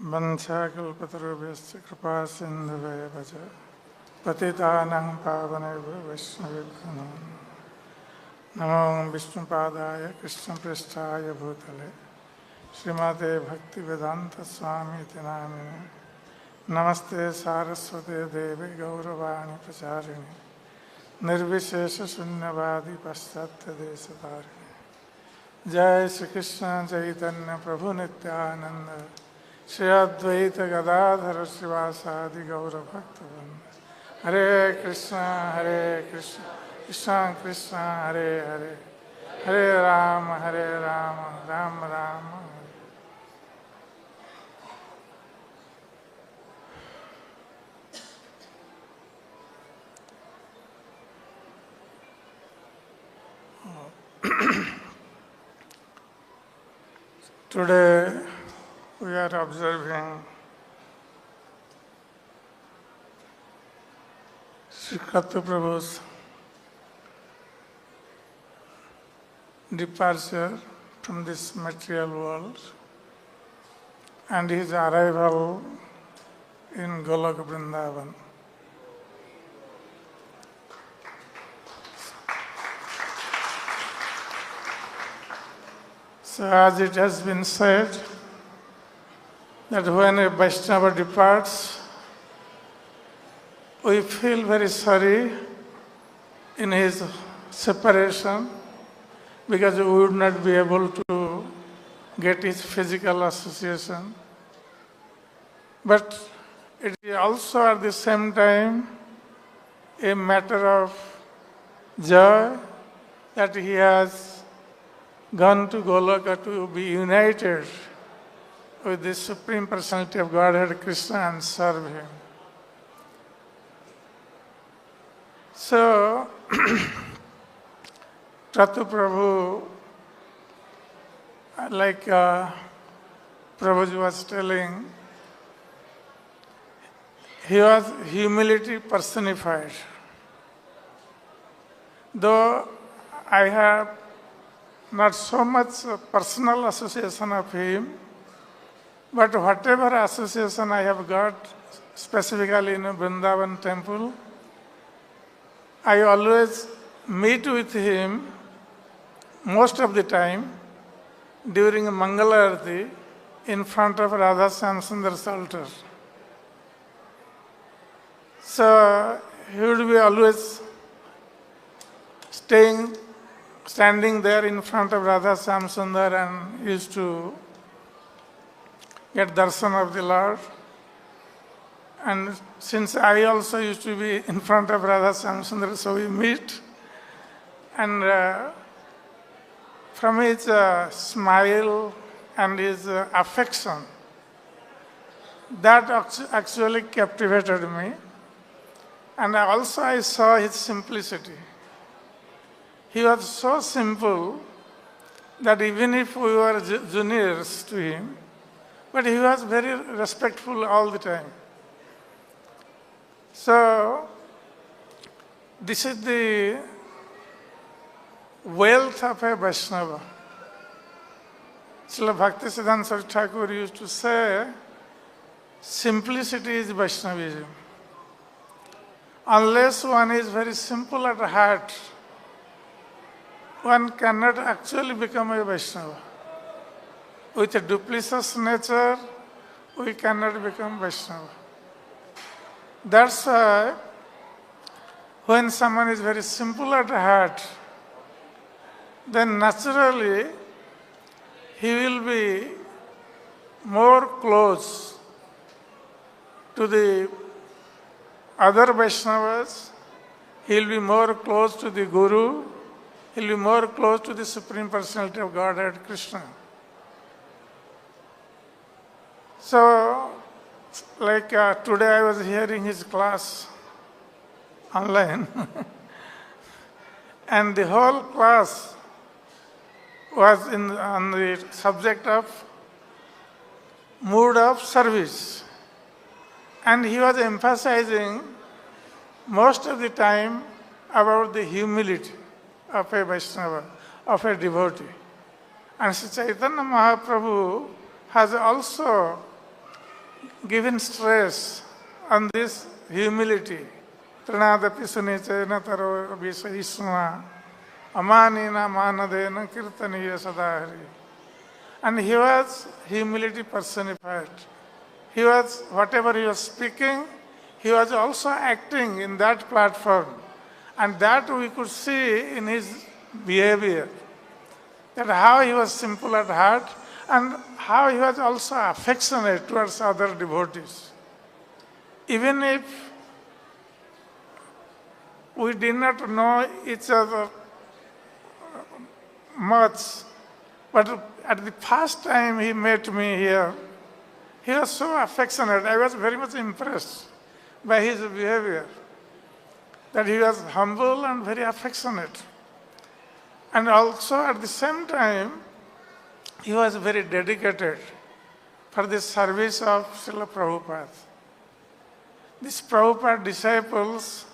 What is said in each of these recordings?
Vanchakalpatarubhyascha kripa sindhuvaya vaja patitanang pavanebhyo vaishnavebhyo namo Vishnupadaya Krishna Prasthaya Bhutale Srimate Bhakti Vedanta Swami Tinamine Namaste Saraswate Devi Gauravani Pracharini Nirvishesha Shunyavadi Paschatya Desadharini Jai Shri Krishna Chaitanya Prabhu Nityananda Shri Advaita Gadadhara Srivasadi Gaurav Bhaktavan Hare Krishna Krishna Krishna Hare Hare Hare Rama Rama Rama Today we are observing H.G Kratu Prabhu's departure from this material world and his arrival in Golok Vrindavan. So as it has been said, that when a Vaishnava departs, we feel very sorry in his separation because we would not be able to get his physical association. But it is also at the same time a matter of joy that he has gone to Goloka to be united with the Supreme Personality of Godhead, Krishna, and serve him. So, Kratu Prabhu, like Prabhuji was telling, he was humility personified. Though I have not so much personal association of him, but whatever association I have got, specifically in a Vrindavan temple, I always meet with him most of the time during a Mangala Arati in front of Radha Shyamsundar's altar. So he would be always standing there in front of Radha Shyamsundar and used to get darshan of the Lord. And since I also used to be in front of Radha Shyamsundar, so we meet. And from his smile and his affection, that actually captivated me. And also I saw his simplicity. He was so simple that even if we were juniors to him, but he was very respectful all the time. So, this is the wealth of a Vaishnava. Srila Bhaktisiddhanta Saraswati Thakur used to say, simplicity is Vaishnavism. Unless one is very simple at heart, one cannot actually become a Vaishnava. With a duplicitous nature, we cannot become Vaishnava. That's why when someone is very simple at heart, then naturally he will be more close to the other Vaishnavas, he will be more close to the Guru, he will be more close to the Supreme Personality of Godhead, Krishna. So, like today I was hearing his class online and the whole class was on the subject of mood of service. And he was emphasizing most of the time about the humility of a Vaishnava, of a devotee. And Sri Chaitanya Mahaprabhu has also given stress on this humility. Pranadapi sunichena taro visayisma amanina manadena kirtaniya sadahari. And he was humility personified. He was, whatever he was speaking, he was also acting in that platform. And that we could see in his behavior. That how he was simple at heart and how he was also affectionate towards other devotees. Even if we did not know each other much, but at the first time he met me here, he was so affectionate. I was very much impressed by his behavior, that he was humble and very affectionate. And also at the same time, he was very dedicated for the service of Srila Prabhupada. These Prabhupada disciples,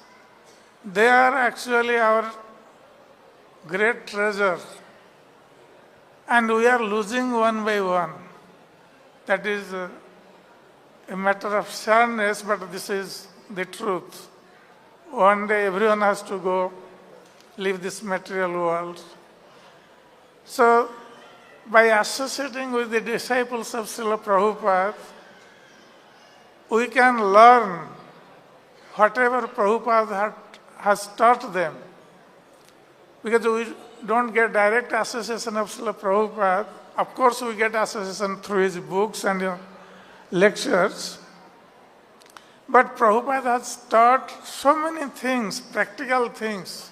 they are actually our great treasure. And we are losing one by one. That is a matter of sadness, but this is the truth. One day everyone has to go, leave this material world. So, by associating with the disciples of Srila Prabhupada, we can learn whatever Prabhupada has taught them. Because we don't get direct association of Srila Prabhupada. Of course, we get association through his books and lectures. But Prabhupada has taught so many things, practical things,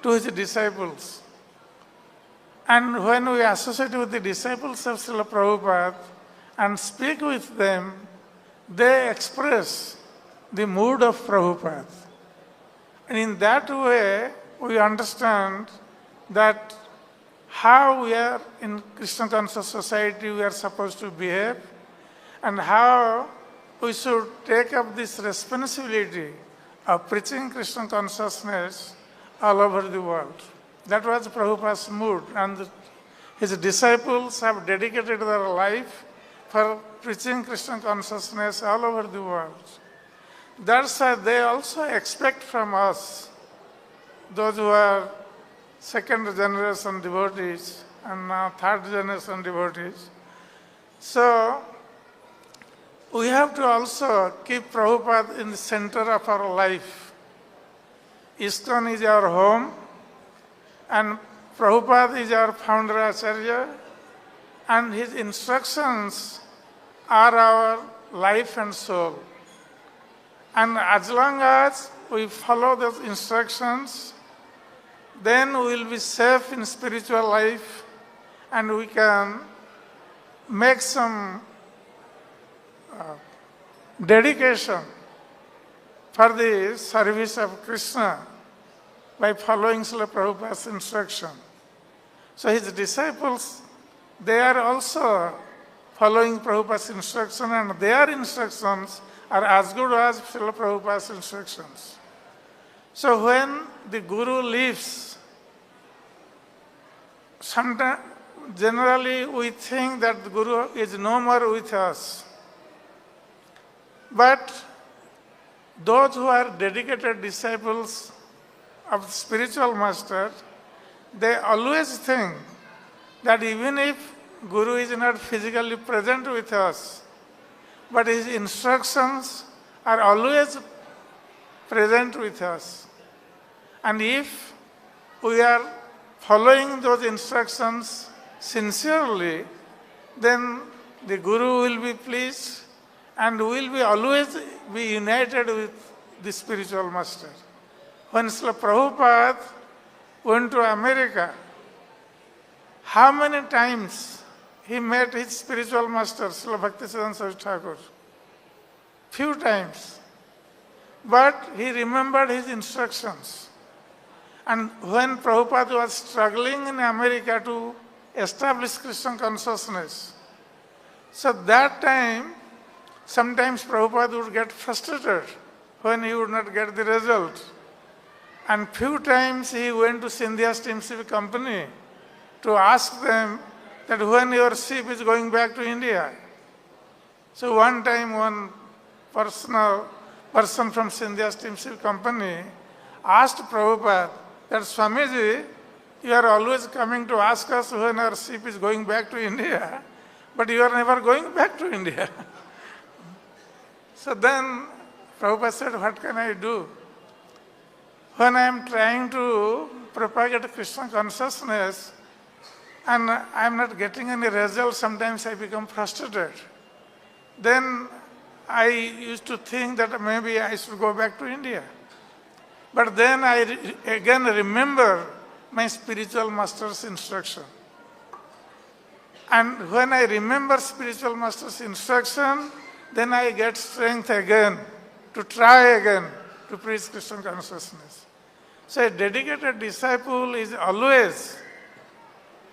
to his disciples. And when we associate with the disciples of Srila Prabhupada and speak with them, they express the mood of Prabhupada. And in that way, we understand that how we are in Krishna conscious society, we are supposed to behave, and how we should take up this responsibility of preaching Krishna consciousness all over the world. That was Prabhupada's mood, and his disciples have dedicated their life for preaching Krishna consciousness all over the world. That's why they also expect from us, those who are second generation devotees and now third generation devotees. So, we have to also keep Prabhupada in the center of our life. ISKCON is our home, and Prabhupada is our founder Acharya, and his instructions are our life and soul. And as long as we follow those instructions, then we will be safe in spiritual life, and we can make some dedication for the service of Krishna by following Srila Prabhupada's instruction. So his disciples, they are also following Prabhupada's instruction, and their instructions are as good as Srila Prabhupada's instructions. So when the Guru leaves, generally we think that the Guru is no more with us. But those who are dedicated disciples of the spiritual master, they always think that even if Guru is not physically present with us, but his instructions are always present with us. And if we are following those instructions sincerely, then the Guru will be pleased and we will always be united with the spiritual master. When Srila Prabhupada went to America, how many times he met his spiritual master, Srila Bhaktisiddhanta Thakur? Few times. But he remembered his instructions. And when Prabhupada was struggling in America to establish Krishna consciousness, so that time, sometimes Prabhupada would get frustrated when he would not get the result. And few times he went to Scindia Steamship Company to ask them that when your ship is going back to India. So one time one person from Scindia Steamship Company asked Prabhupada that, Swamiji, you are always coming to ask us when our ship is going back to India, but you are never going back to India. So then Prabhupada said, what can I do? When I am trying to propagate Krishna consciousness and I am not getting any result, sometimes I become frustrated. Then I used to think that maybe I should go back to India. But then I again remember my spiritual master's instruction. And when I remember spiritual master's instruction, then I get strength again to try again to preach Krishna consciousness. So a dedicated disciple is always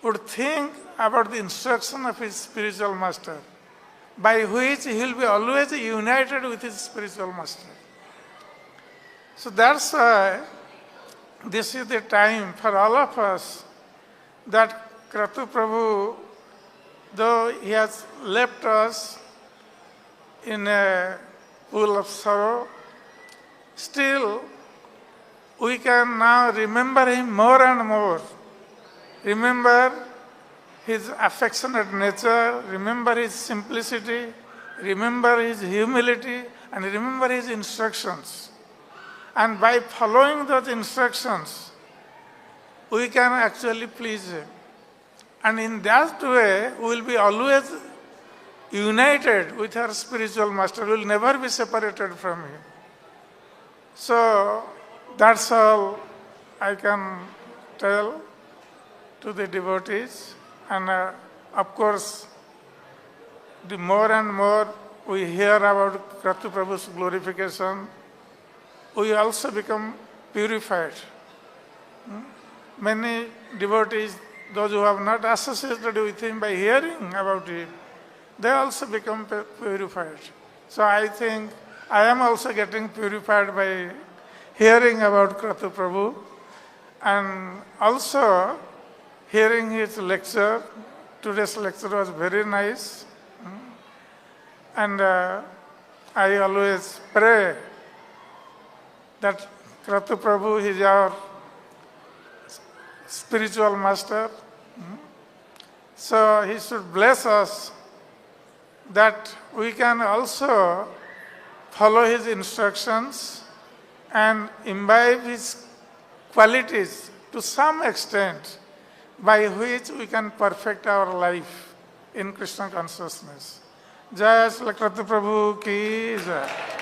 would think about the instruction of his spiritual master, by which he will be always united with his spiritual master. So that's why this is the time for all of us that Kratu Prabhu, though he has left us in a pool of sorrow, still we can now remember him more and more. Remember his affectionate nature, remember his simplicity, remember his humility, and remember his instructions. And by following those instructions, we can actually please him. And in that way, we will be always united with our spiritual master. We will never be separated from him. So that's all I can tell to the devotees. And of course, the more and more we hear about Kratu Prabhu's glorification, we also become purified. Many devotees, those who have not associated with him by hearing about him, they also become purified. So I think I am also getting purified by hearing about Kratu Prabhu and also hearing his lecture. Today's lecture was very nice. And I always pray that Kratu Prabhu is our spiritual master. So he should bless us that we can also follow his instructions and imbibe his qualities to some extent, by which we can perfect our life in Krishna consciousness. Jai Shri Kratu Prabhu ki jai.